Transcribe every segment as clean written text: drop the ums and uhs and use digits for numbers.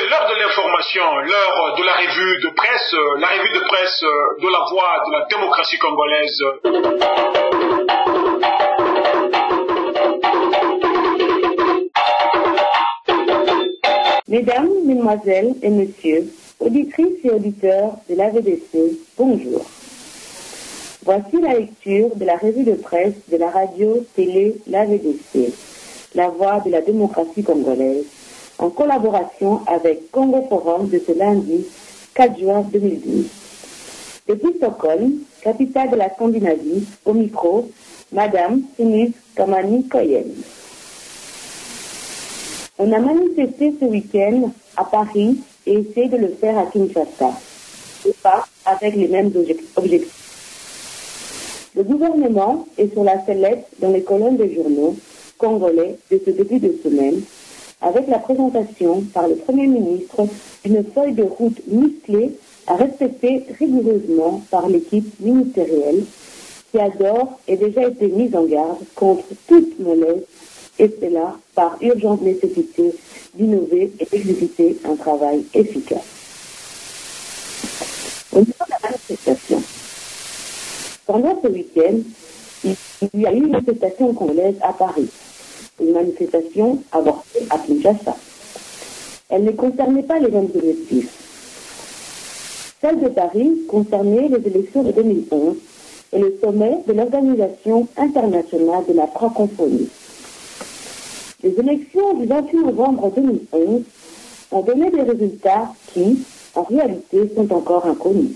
l'heure de l'information, l'heure de la revue de presse de la voix de la démocratie congolaise. Mesdames, Mesdemoiselles et Messieurs, auditrices et auditeurs de l'AVDC, bonjour. Voici la lecture de la revue de presse de la radio-télé l'AVDC, la voix de la démocratie congolaise, en collaboration avec Congo Forum de ce lundi 4 juin 2012. Depuis Stockholm, capitale de la Scandinavie, au micro, Madame Sinus Kamani Koyen. On a manifesté ce week-end à Paris et essayé de le faire à Kinshasa, et pas avec les mêmes objectifs. Le gouvernement est sur la sellette dans les colonnes des journaux congolais de ce début de semaine, avec la présentation par le Premier ministre d'une feuille de route musclée à respecter rigoureusement par l'équipe ministérielle qui a d'ores et déjà été mise en garde contre toute molesse, et cela par urgente nécessité d'innover et d'exécuter un travail efficace. Au niveau de la manifestation, pendant ce week-end, il y a eu une manifestation congolaise à Paris, une manifestation avortée à Kinshasa. Elle ne concernait pas les mêmes objectifs. Celle de Paris concernait les élections de 2011 et le sommet de l'Organisation internationale de la francophonie. Les élections du 28 novembre 2011 ont donné des résultats qui, en réalité, sont encore inconnus.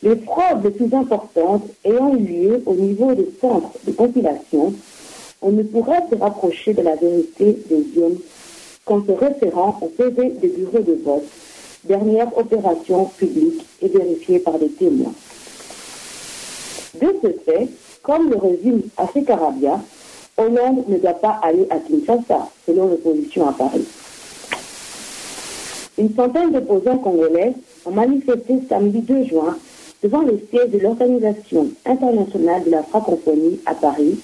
Les fraudes les plus importantes ayant eu lieu au niveau des centres de compilation, on ne pourrait se rapprocher de la vérité des urnes qu'en se référant au PV des bureaux de vote, dernière opération publique et vérifiée par des témoins. De ce fait, comme le résume Africa Rabia, Hollande ne doit pas aller à Kinshasa, selon l'opposition à Paris. Une centaine d'opposants congolais ont manifesté samedi 2 juin devant le siège de l'Organisation internationale de la francophonie à Paris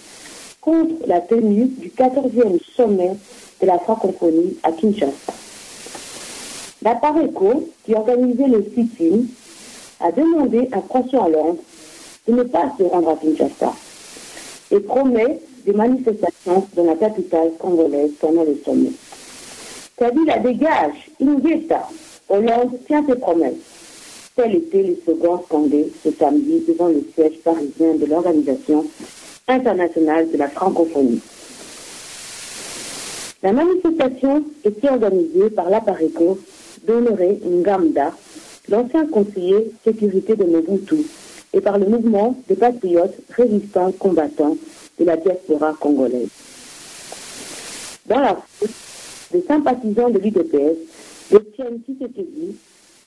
contre la tenue du 14e sommet de la francophonie à Kinshasa. La Pareco, qui organisait le sit-in, a demandé à François Hollande de ne pas se rendre à Kinshasa et promet des manifestations dans la capitale congolaise pendant le sommet. Kabila dégage, Ingeta, Hollande tient ses promesses. Tel était le slogan scandé ce samedi devant le siège parisien de l'Organisation internationale de la francophonie. La manifestation était organisée par la Pareco d'Honoré Ngamda, l'ancien conseiller sécurité de Mobutu, et par le mouvement des patriotes résistants combattants de la diaspora congolaise. Dans la foule, des sympathisants de l'UDPS, de Tienne Tshisekedi,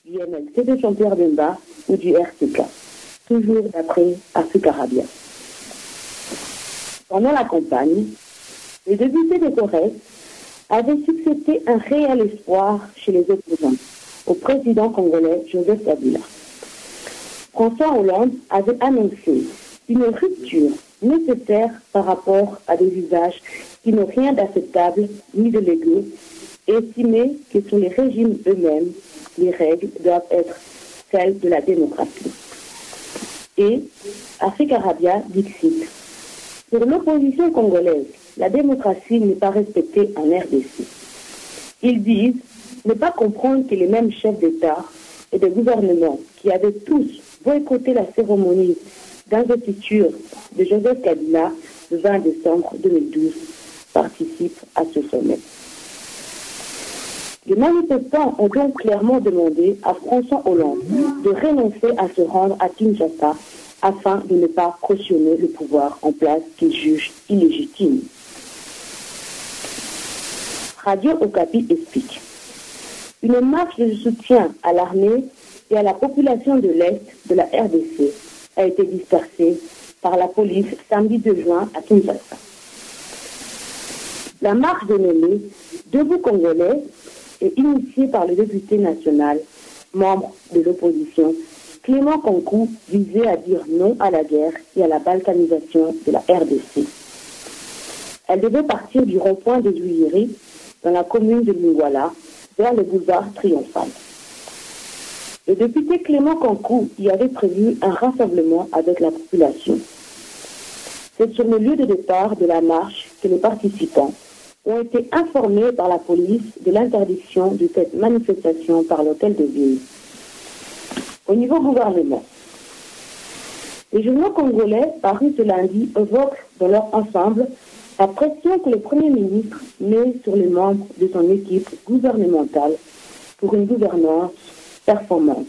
du MLC de Jean-Pierre Bemba ou du RCK, toujours d'après Africa Rabia. Pendant la campagne, les députés de Corrèze avaient succédé un réel espoir chez les opposants au président congolais Joseph Kabila. François Hollande avait annoncé une rupture nécessaire par rapport à des usages qui n'ont rien d'acceptable ni de légaux et estimé que sur les régimes eux-mêmes, les règles doivent être celles de la démocratie. Et Africa Rabia dixit: pour l'opposition congolaise, la démocratie n'est pas respectée en RDC. Ils disent ne pas comprendre que les mêmes chefs d'État et de gouvernement qui avaient tous boycotté la cérémonie d'investiture de Joseph Kabila le 20 décembre 2012 participent à ce sommet. Les manifestants ont donc clairement demandé à François Hollande de renoncer à se rendre à Kinshasa afin de ne pas cautionner le pouvoir en place qu'ils jugent illégitime. Radio Okapi explique. Une marche de soutien à l'armée et à la population de l'Est de la RDC a été dispersée par la police samedi 2 juin à Kinshasa. La marche dénommée Debout Congolais est initiée par le député national, membre de l'opposition, Clément Kankou, visait à dire non à la guerre et à la balkanisation de la RDC. Elle devait partir du rond-point de Zouiri, dans la commune de Lingwala, vers le boulevard Triomphal. Le député Clément Cancou y avait prévu un rassemblement avec la population. C'est sur le lieu de départ de la marche que les participants ont été informés par la police de l'interdiction de cette manifestation par l'hôtel de ville. Au niveau gouvernement, les journaux congolais parus ce lundi évoquent dans leur ensemble la pression que le Premier ministre met sur les membres de son équipe gouvernementale pour une gouvernance performante.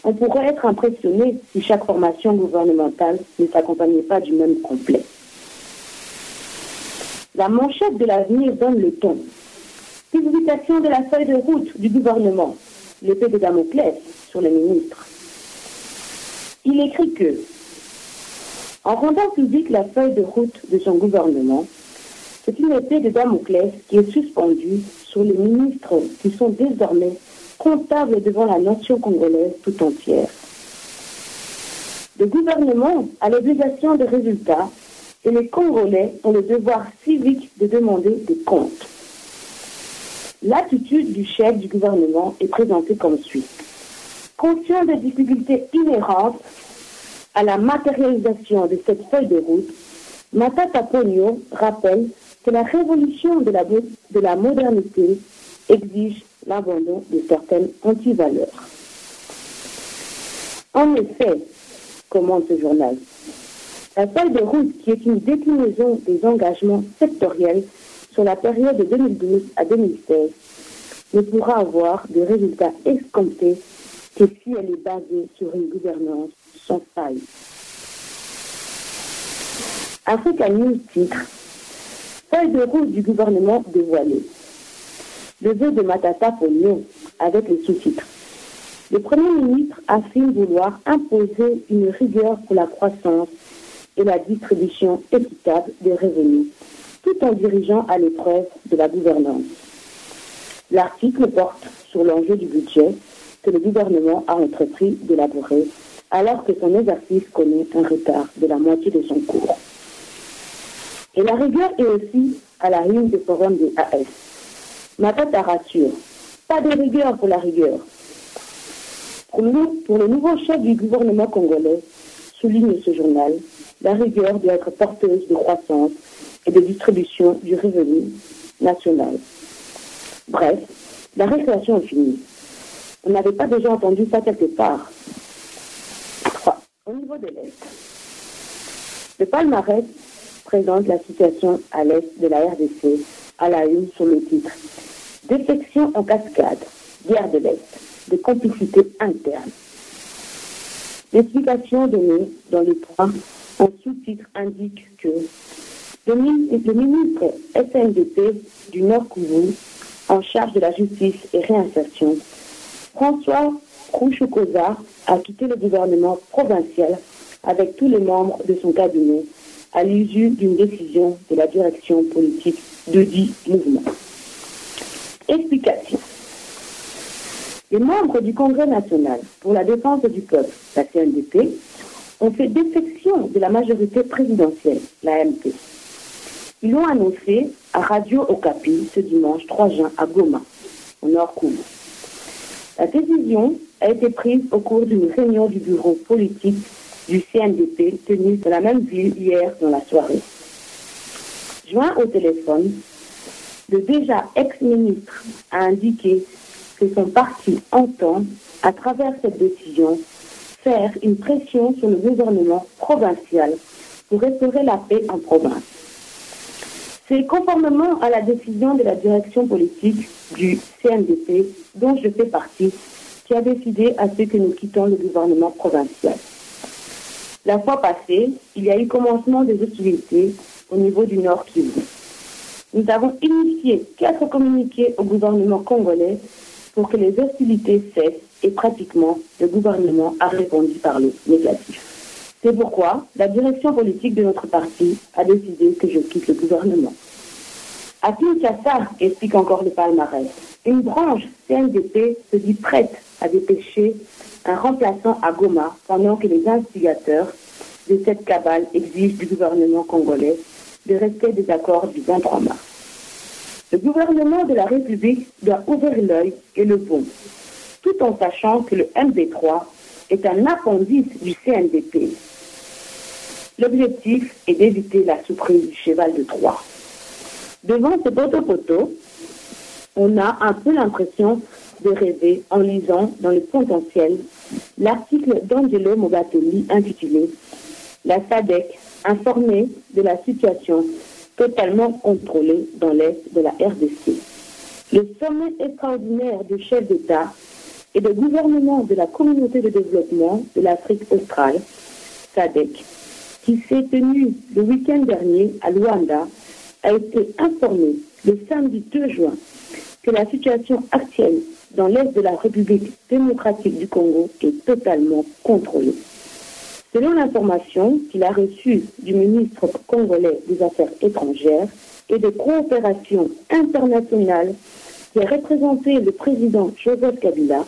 On pourrait être impressionné si chaque formation gouvernementale ne s'accompagnait pas du même complet. La manchette de l'avenir donne le ton. Publication de la feuille de route du gouvernement, l'épée de Damoclès sur les ministres. Il écrit que, en rendant publique la feuille de route de son gouvernement, c'est une épée de Damoclès qui est suspendue sur les ministres qui sont désormais comptables devant la nation congolaise tout entière. Le gouvernement a l'obligation de résultats et les Congolais ont le devoir civique de demander des comptes. L'attitude du chef du gouvernement est présentée comme suit. Conscient des difficultés inhérentes à la matérialisation de cette feuille de route, Matata Ponyo rappelle que la révolution de la modernité exige l'abandon de certaines antivaleurs. En effet, commande ce journal, la feuille de route, qui est une déclinaison des engagements sectoriels sur la période de 2012 à 2016, ne pourra avoir de résultats escomptés que si elle est basée sur une gouvernance sans faille. Africa News titre feuille de route du gouvernement dévoilée. Le vœu de Matata Ponyo avec les sous-titres. Le Premier ministre affirme vouloir imposer une rigueur pour la croissance et la distribution équitable des revenus, tout en dirigeant à l'épreuve de la gouvernance. L'article porte sur l'enjeu du budget que le gouvernement a entrepris d'élaborer, alors que son exercice connaît un retard de la moitié de son cours. Et la rigueur est aussi à la une du forum des AS. Matata rassure, pas de rigueur pour la rigueur. Pour le nouveau chef du gouvernement congolais, souligne ce journal, la rigueur doit être porteuse de croissance et de distribution du revenu national. Bref, la récréation est finie. On n'avait pas déjà entendu ça quelque part. 3. Au niveau de l'Est, le palmarès présente la situation à l'Est de la RDC à la une sur le titre « Défection en cascade, guerre de l'Est, de complicité interne ». L'explication donnée dans les points en sous-titre indique que le ministre SNDP du Nord Kivu, en charge de la justice et réinsertion, François Rouchoukoza, a quitté le gouvernement provincial avec tous les membres de son cabinet à l'issue d'une décision de la direction politique de dit mouvement. Explication. Les membres du Congrès national pour la défense du peuple, la CNDP, ont fait défection de la majorité présidentielle, la MP. Ils l'ont annoncé à Radio Okapi ce dimanche 3 juin à Goma, au Nord Kivu. La décision a été prise au cours d'une réunion du bureau politique du CNDP tenue dans la même ville hier dans la soirée. Joint au téléphone, le déjà ex-ministre a indiqué que son parti entend, à travers cette décision, faire une pression sur le gouvernement provincial pour restaurer la paix en province. C'est conformément à la décision de la direction politique du CNDP, dont je fais partie, qui a décidé à ce que nous quittons le gouvernement provincial. La fois passée, il y a eu commencement des hostilités au niveau du Nord Kivu. Nous avons initié 4 communiqués au gouvernement congolais pour que les hostilités cessent et pratiquement le gouvernement a répondu par le négatif. C'est pourquoi la direction politique de notre parti a décidé que je quitte le gouvernement. À Kinshasa, explique encore le palmarès, une branche CNDP se dit prête à dépêcher un remplaçant à Goma pendant que les instigateurs de cette cabale exigent du gouvernement congolais le respect des accords du 23 mars. Le gouvernement de la République doit ouvrir l'œil et le bon, tout en sachant que le MD3 est un appendice du CNDP. L'objectif est d'éviter la surprise du cheval de Troie. Devant ce poteau-poteau, on a un peu l'impression de rêver en lisant dans le Potentiel l'article d'Angelo Mogatoli intitulé « La SADC informée de la situation totalement contrôlée dans l'Est de la RDC ». Le sommet extraordinaire de chefs d'État et de gouvernement de la communauté de développement de l'Afrique australe, SADC, qui s'est tenu le week-end dernier à Luanda, a été informé le samedi 2 juin que la situation actuelle dans l'Est de la République démocratique du Congo est totalement contrôlée. Selon l'information qu'il a reçue du ministre congolais des Affaires étrangères et de coopération internationale qui a représenté le président Joseph Kabila,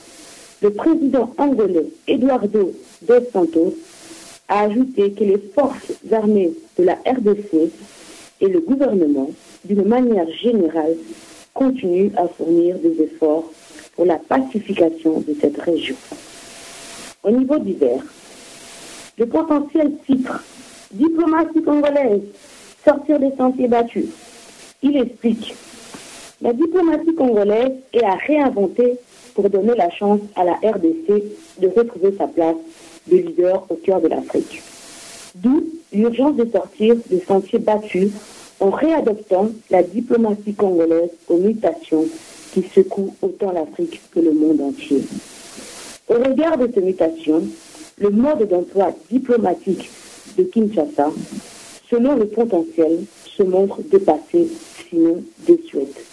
le président angolais Eduardo dos Santos a ajouté que les forces armées de la RDC et le gouvernement, d'une manière générale, continuent à fournir des efforts pour la pacification de cette région. Au niveau divers, le potentiel titre « Diplomatie congolaise, sortir des sentiers battus ». Il explique « La diplomatie congolaise est à réinventer pour donner la chance à la RDC de retrouver sa place de leader au cœur de l'Afrique. D'où l'urgence de sortir des sentiers battus en réadoptant la diplomatie congolaise aux mutations qui secouent autant l'Afrique que le monde entier. Au regard de ces mutations, le mode d'emploi diplomatique de Kinshasa, selon le potentiel, se montre dépassé, sinon désuète.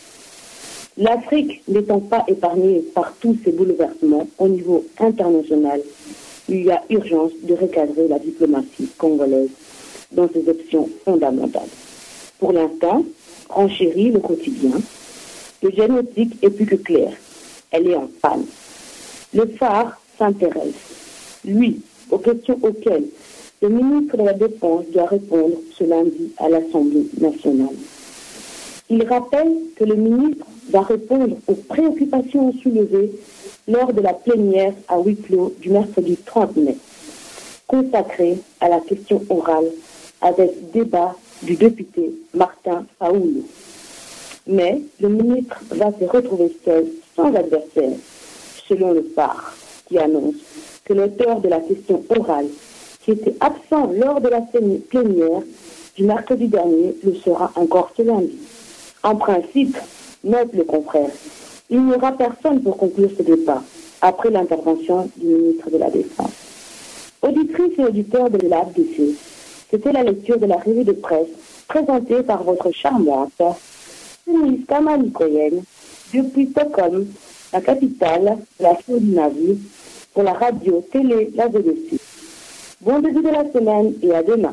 L'Afrique n'étant pas épargnée par tous ces bouleversements au niveau international, il y a urgence de recadrer la diplomatie congolaise dans ses options fondamentales. Pour l'instant, renchérit le quotidien, le diagnostic est plus que clair. Elle est en panne. Le phare s'intéresse, lui, aux questions auxquelles le ministre de la Défense doit répondre ce lundi à l'Assemblée nationale. Il rappelle que le ministre va répondre aux préoccupations soulevées lors de la plénière à huis clos du mercredi 30 mai, consacrée à la question orale avec débat du député Martin Fayulu. Mais le ministre va se retrouver seul, sans adversaire, selon le phare, qui annonce que l'auteur de la question orale, qui était absent lors de la plénière du mercredi dernier, le sera encore ce lundi. En principe, note le confrère, il n'y aura personne pour conclure ce débat, après l'intervention du ministre de la Défense. Auditrices et auditeurs de l'AFDC, c'était la lecture de la revue de presse présentée par votre charmante Denise Kamalikoyen depuis Stockholm, la capitale de la Scandinavie, pour la radio-télé La VDC. Bon début de la semaine et à demain.